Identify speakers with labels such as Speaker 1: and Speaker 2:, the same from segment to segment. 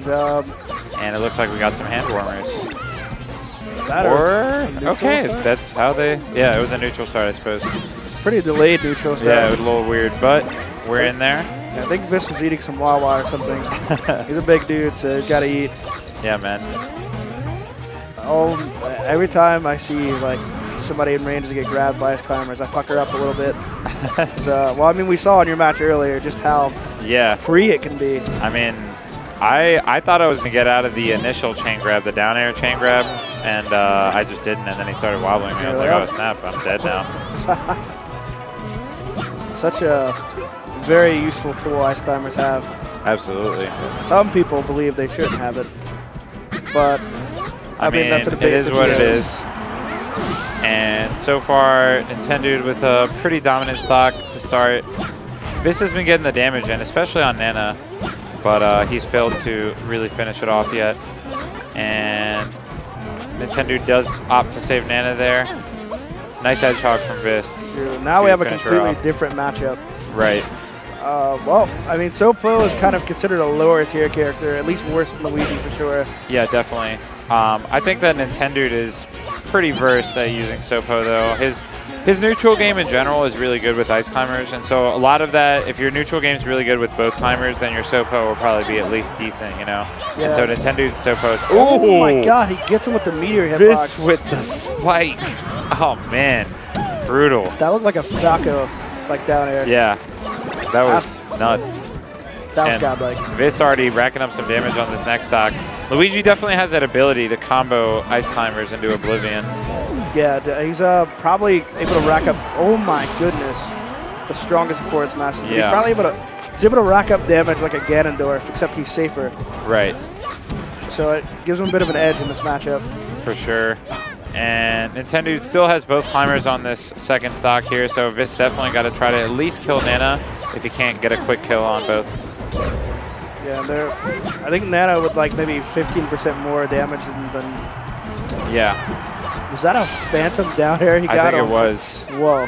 Speaker 1: And it looks like we got some hand warmers.
Speaker 2: Okay,
Speaker 1: start? That's how they. Yeah, it was a neutral start, I suppose.
Speaker 2: It's a pretty delayed neutral start.
Speaker 1: Yeah, it was a little weird, but we're in there.
Speaker 2: Yeah, I think Vist was eating some Wawa or something. He's a big dude, so he's got to eat.
Speaker 1: Yeah, man.
Speaker 2: Oh, every time I see like somebody in range to get grabbed by ice climbers, I pucker up a little bit. Well, I mean, we saw in your match earlier just how free it can be.
Speaker 1: I mean, I thought I was going to get out of the initial chain grab, the down air chain grab, and I just didn't, and then he started wobbling me. I was like, oh, snap, I'm dead now.
Speaker 2: Such a very useful tool ice climbers have.
Speaker 1: Absolutely.
Speaker 2: Some people believe they shouldn't have it, but I mean that's a debate.
Speaker 1: It is what it is. And so far, Nintendude with a pretty dominant stock to start. Vist has been getting the damage in, especially on Nana, but he's failed to really finish it off yet. And Nintendude does opt to save Nana there. Nice edge hog from Vist.
Speaker 2: Now we have a completely different matchup.
Speaker 1: Right.
Speaker 2: Well, I mean, Sopo is kind of considered a lower tier character, at least worse than Luigi for sure.
Speaker 1: Yeah, definitely. I think that Nintendude is pretty versed at using Sopo, though. His neutral game in general is really good with ice climbers, and so a lot of that, if your neutral game is really good with both climbers, then your Sopo will probably be at least decent, you know? Yeah. And so Nintendude's Sopo is...
Speaker 2: Oh my god, he gets him with the meteor hitbox.
Speaker 1: Vist with the spike. Oh, man. Brutal.
Speaker 2: That looked like a Falco, like down air.
Speaker 1: Yeah. That was nuts.
Speaker 2: That was godlike.
Speaker 1: Vist already racking up some damage on this next stock. Luigi definitely has that ability to combo ice climbers into oblivion.
Speaker 2: Yeah, he's probably able to rack up. Oh my goodness, the strongest before its master. Yeah. He's probably able to rack up damage like a Ganondorf, except he's safer.
Speaker 1: Right.
Speaker 2: So it gives him a bit of an edge in this matchup.
Speaker 1: For sure. And Nintendude still has both climbers on this second stock here, so Vist definitely got to try to at least kill Nana if he can't get a quick kill on both.
Speaker 2: Yeah, I think Nana with like maybe 15% more damage than.
Speaker 1: Yeah.
Speaker 2: Was that a phantom down air he got?
Speaker 1: I think it was.
Speaker 2: Whoa.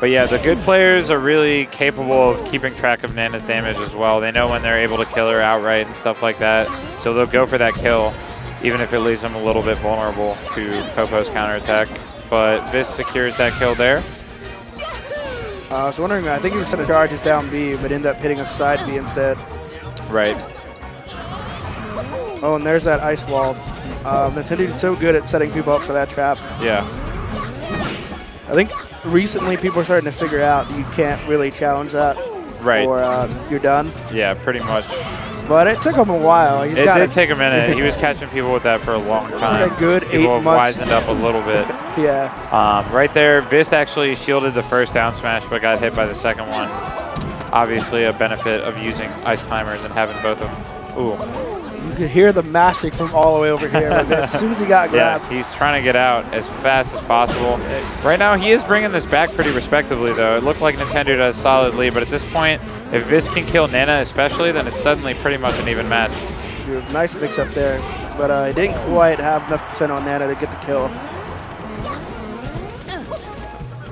Speaker 1: But yeah, the good players are really capable of keeping track of Nana's damage as well. They know when they're able to kill her outright and stuff like that, so they'll go for that kill, even if it leaves them a little bit vulnerable to Popo's counterattack. But Vist secures that kill there.
Speaker 2: I was wondering, I think he was trying to charge his down B, but ended up hitting a side B instead.
Speaker 1: Right.
Speaker 2: Oh, and there's that ice wall. Nintendude's so good at setting people up for that trap.
Speaker 1: Yeah.
Speaker 2: I think recently people are starting to figure out you can't really challenge that.
Speaker 1: Right.
Speaker 2: Or you're done.
Speaker 1: Yeah, pretty much.
Speaker 2: But it took him a while.
Speaker 1: It did take a minute. He was catching people with that for a long time.
Speaker 2: Like a good 8 months.
Speaker 1: People have wisened up a little bit.
Speaker 2: Yeah.
Speaker 1: Right there, Vist actually shielded the first down smash, but got hit by the second one. Obviously a benefit of using ice climbers and having both of them. Ooh.
Speaker 2: You could hear the mashing from all the way over here. As soon as he got grabbed.
Speaker 1: Yeah, he's trying to get out as fast as possible. Right now, he is bringing this back pretty respectably, though. It looked like Nintendude has a solid lead, but at this point, if Vist can kill Nana especially, then it's suddenly pretty much an even match.
Speaker 2: Nice mix-up there, but he didn't quite have enough percent on Nana to get the kill.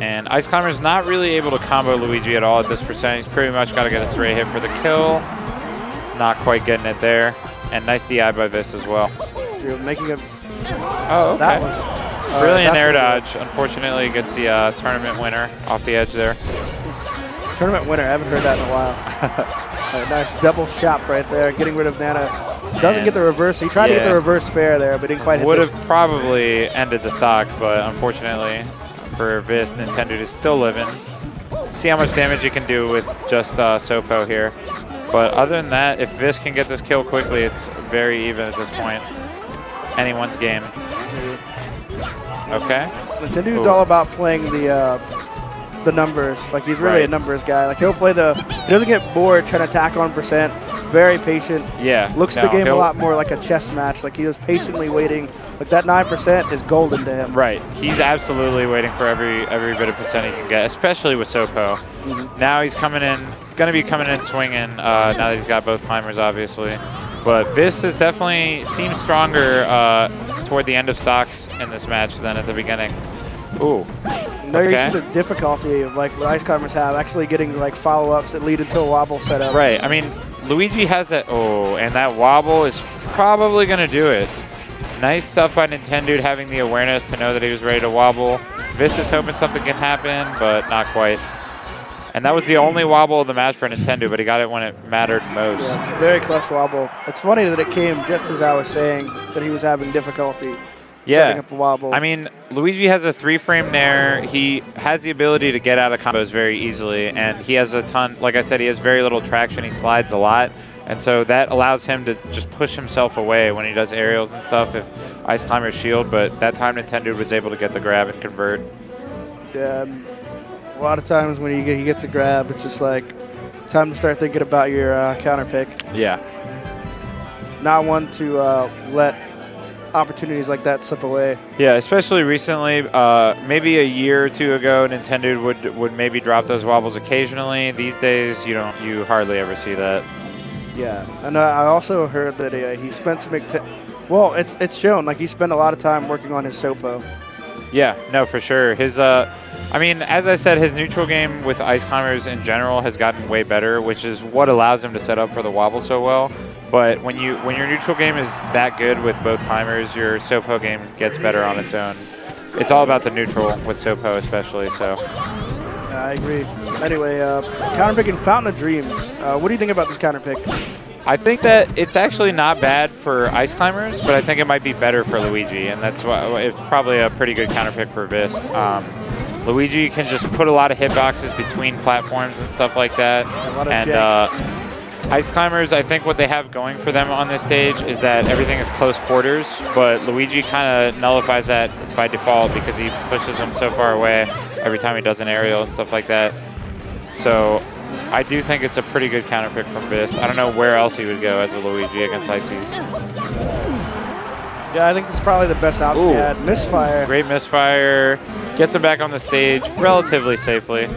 Speaker 1: And Ice Climber's not really able to combo Luigi at all at this percent. He's pretty much got to get a straight hit for the kill. Not quite getting it there. And nice DI by Vist as well.
Speaker 2: You're making a...
Speaker 1: Oh, okay.
Speaker 2: That was...
Speaker 1: Brilliant air dodge. Unfortunately, gets the tournament winner off the edge there.
Speaker 2: Tournament winner. I haven't heard that in a while. A nice double chop right there, getting rid of Nana. Doesn't get the reverse. He tried to get the reverse fair there, but didn't quite hit.
Speaker 1: Would have probably ended the stock, but unfortunately for Vist, Nintendude is still living. See how much damage he can do with just Sopo here. But other than that, if Vist can get this kill quickly, it's very even at this point. Anyone's game. Okay.
Speaker 2: Nintendude's all about playing the numbers. Like, he's really a numbers guy. Like, he doesn't get bored trying to tack on percent. Very patient.
Speaker 1: Yeah.
Speaker 2: Looks at the game a lot more like a chess match. Like, he was patiently waiting. Like, that 9% is golden to him.
Speaker 1: Right. He's absolutely waiting for every bit of percent he can get, especially with Sopo. Now he's going to be coming in swinging now that he's got both climbers, obviously. But Vist has definitely seemed stronger toward the end of stocks in this match than at the beginning. Ooh.
Speaker 2: There you see the difficulty of, like, what ice climbers have, actually getting, like, follow-ups that lead into a wobble setup.
Speaker 1: Right. I mean, Luigi has that. Oh, and that wobble is probably going to do it. Nice stuff by Nintendude, having the awareness to know that he was ready to wobble. Vist is hoping something can happen, but not quite. And that was the only wobble of the match for Nintendude, but he got it when it mattered most.
Speaker 2: Yeah, very clutch wobble. It's funny that it came just as I was saying that he was having difficulty setting up a wobble.
Speaker 1: I mean, Luigi has a 3-frame nair. He has the ability to get out of combos very easily, and he has a ton, like I said, he has very little traction. He slides a lot, and so that allows him to just push himself away when he does aerials and stuff if Ice Climber's shield, but that time Nintendude was able to get the grab and convert.
Speaker 2: Yeah, a lot of times when he gets a grab, it's just like time to start thinking about your counter pick.
Speaker 1: Yeah.
Speaker 2: Not one to let opportunities like that slip away.
Speaker 1: Yeah, especially recently. Maybe a year or two ago, Nintendude would maybe drop those wobbles occasionally. These days, you hardly ever see that.
Speaker 2: Yeah, and I also heard that he spent some. Well, it's shown like he spent a lot of time working on his Sopo.
Speaker 1: Yeah, no, for sure. His I mean, as I said, his neutral game with Ice Climbers in general has gotten way better, which is what allows him to set up for the wobble so well. But when your neutral game is that good with both climbers, your Sopo game gets better on its own. It's all about the neutral with Sopo especially. So.
Speaker 2: I agree. Anyway, counter pick in Fountain of Dreams. What do you think about this counter pick?
Speaker 1: I think that it's actually not bad for Ice Climbers, but I think it might be better for Luigi, and that's why it's probably a pretty good counter pick for Vist. Luigi can just put a lot of hitboxes between platforms and stuff like that. And Ice Climbers, I think what they have going for them on this stage is that everything is close quarters, but Luigi kind of nullifies that by default because he pushes them so far away every time he does an aerial and stuff like that. So I do think it's a pretty good counter pick from Vist. I don't know where else he would go as a Luigi against Ices.
Speaker 2: Yeah, I think this is probably the best option he had. Misfire.
Speaker 1: Great misfire. Gets him back on the stage relatively safely.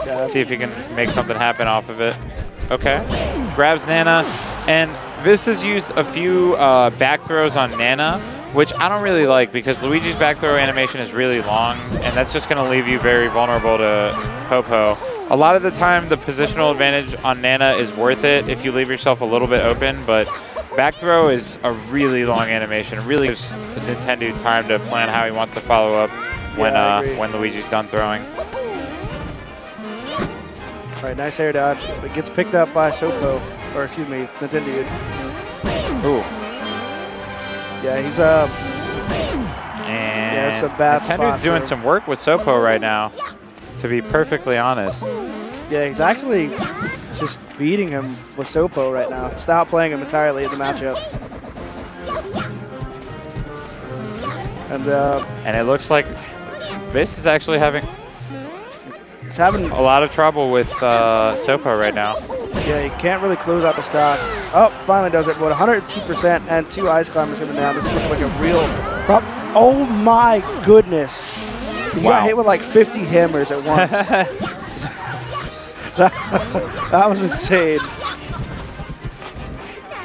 Speaker 1: Yeah. See if he can make something happen off of it. Okay. Grabs Nana. And Vist has used a few back throws on Nana, which I don't really like because Luigi's back throw animation is really long, and that's just going to leave you very vulnerable to Popo. A lot of the time, the positional advantage on Nana is worth it if you leave yourself a little bit open, but back throw is a really long animation. It really gives Nintendude time to plan how he wants to follow up when Luigi's done throwing.
Speaker 2: All right, nice air dodge. It gets picked up by Sopo, or excuse me, Nintendude.
Speaker 1: Ooh.
Speaker 2: Yeah, he's
Speaker 1: and
Speaker 2: it's a bad
Speaker 1: Nintendude's doing some work with Sopo right now, to be perfectly honest.
Speaker 2: Yeah, he's actually just beating him with Sopo right now. It's not playing him entirely in the matchup. And
Speaker 1: it looks like Vist is actually having
Speaker 2: a
Speaker 1: lot of trouble with Sopo right now.
Speaker 2: Yeah, he can't really close out the stock. Oh, finally does it, but 102% and 2 Ice Climbers coming down. This is looking like a real problem. Oh my goodness. He got hit with like 50 hammers at once. that was insane.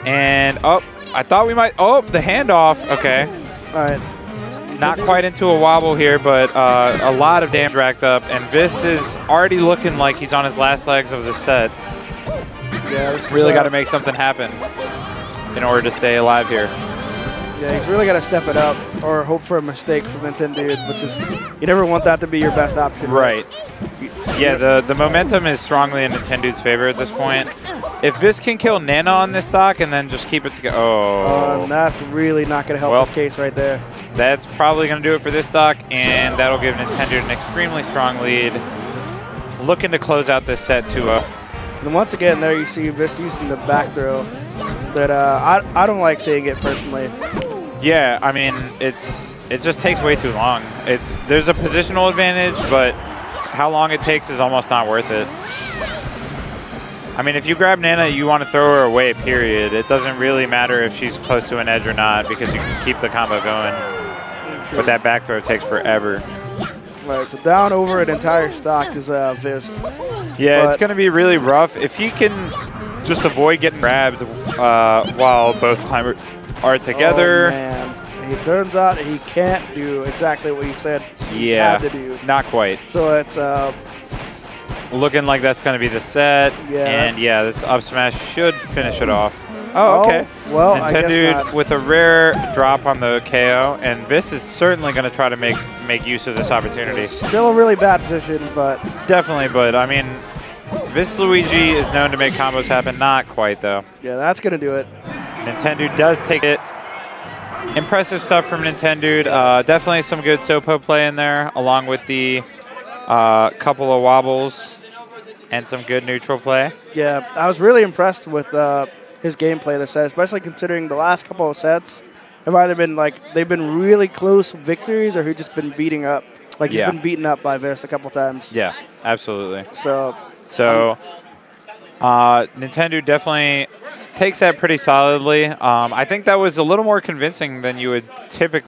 Speaker 1: And, I thought we might, the handoff. Okay.
Speaker 2: All right.
Speaker 1: Not quite into a wobble here, but a lot of damage racked up. And Vist is already looking like he's on his last legs of the set.
Speaker 2: Yeah, this
Speaker 1: really got to make something happen in order to stay alive here.
Speaker 2: Yeah, he's really got to step it up or hope for a mistake from Nintendude, which is, you never want that to be your best option.
Speaker 1: Right. Yeah, the momentum is strongly in Nintendude's favor at this point. If Vist can kill Nana on this stock and then just keep it together.
Speaker 2: And that's really not going to help this case right there.
Speaker 1: That's probably going to do it for this stock, and that'll give Nintendude an extremely strong lead. Looking to close out this set 2-0.
Speaker 2: And once again, there you see Vist using the back throw. But I don't like seeing it personally.
Speaker 1: Yeah, I mean, it just takes way too long. There's a positional advantage, but how long it takes is almost not worth it. I mean, if you grab Nana, you want to throw her away, period. It doesn't really matter if she's close to an edge or not because you can keep the combo going. True. But that back throw takes forever.
Speaker 2: Right, so down over an entire stock is Vist.
Speaker 1: Yeah, it's going to be really rough. If he can just avoid getting grabbed while both climbers are together.
Speaker 2: Oh, man. It turns out he can't do exactly what he said he had to do.
Speaker 1: Not quite.
Speaker 2: So it's
Speaker 1: Looking like that's going to be the set.
Speaker 2: Yeah,
Speaker 1: and yeah, this up smash should finish it off. Oh, okay.
Speaker 2: Well, I guess
Speaker 1: Nintendude
Speaker 2: not.
Speaker 1: with a rare drop on the KO, and Vist is certainly going to try to make use of this opportunity.
Speaker 2: Still a really bad position, but...
Speaker 1: Definitely, but I mean, Vist Luigi is known to make combos happen. Not quite, though.
Speaker 2: Yeah, that's going to do it.
Speaker 1: Nintendude does take it. Impressive stuff from Nintendude. Definitely some good Sopo play in there, along with the couple of wobbles and some good neutral play.
Speaker 2: Yeah, I was really impressed with his gameplay this set, especially considering the last couple of sets have either been like they've been really close victories or he's just been beating up. Like he's been beaten up by Vist a couple times.
Speaker 1: Yeah, absolutely.
Speaker 2: So
Speaker 1: Nintendude definitely takes that pretty solidly. I think that was a little more convincing than you would typically